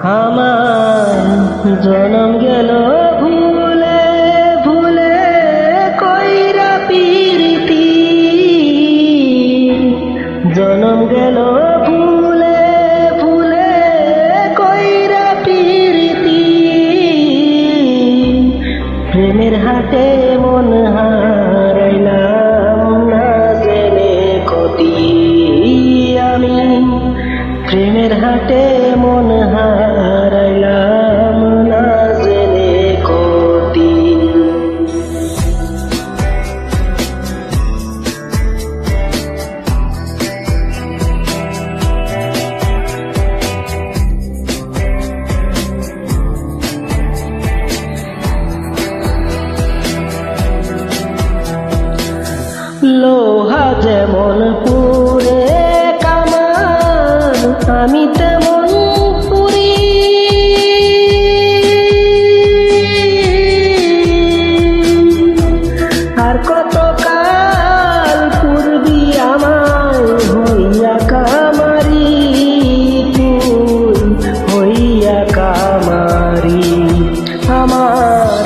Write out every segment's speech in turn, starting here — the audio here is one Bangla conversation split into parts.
আমার জনম গেল ভুলে ভুলে কইরা পিরিতি, জনম গেল ভুলে ভুলে কইরা পিরিতি, প্রেমের হাটে মন হারাইলাম না জেনে ক্ষতি আমি, প্রেমের হাটে মন হারাইলাম না জেনে ক্ষতি। লোহা যেমন পুড়ে কামান, আমি তেমন পুরি, আর কত কাল পূর্বি আমায় হইয়া কামারি, তুই হইয়া কামারি। আমার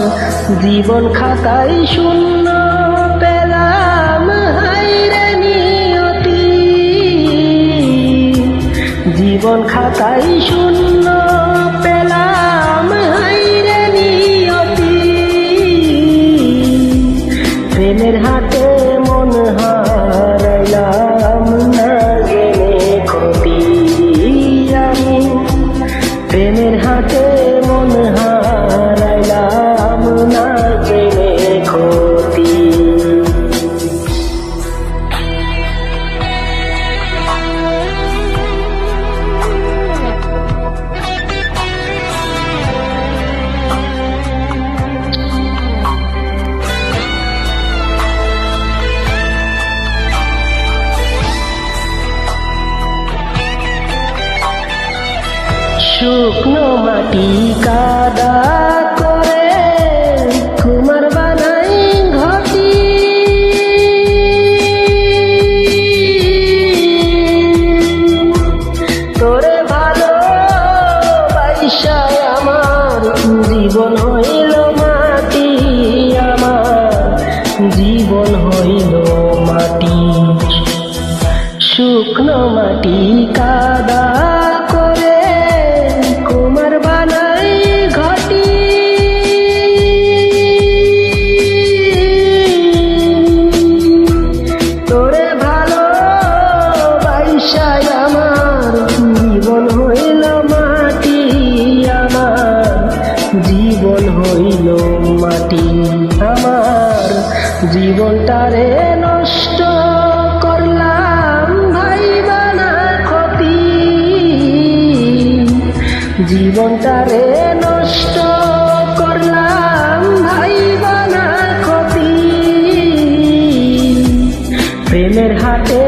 জীবন খাতায় শূন্য পেলাম হাইরে নিয়তি, জীবন খাতায় শূন্য পেলাম হাইরে নিয়তি, প্রেমের হাটে মন হারাইলাম না জেনে ক্ষতি আমি, প্রেমের হাটে মন হারাইলাম না জেনে ক্ষতি। শুকনো মাটি কাদা করে কুমার বানাই ঘটি, তোরে ভালো বাইসায় আমার জীবন হইল মাটি, আমার জীবন হইল মাটি। শুকনো মাটি কাদা করে কুমার বানাই ঘটি, তোরে ভালো বাইসায় আমার জীবন হইল মাটি, আমার জীবন হইল মাটি। আমার জীবনটারে নষ্ট করলাম ভাইবা না ক্ষতি, জীবনটারে নষ্ট করলাম ভাইবা না ক্ষতি, প্রেমের হাটে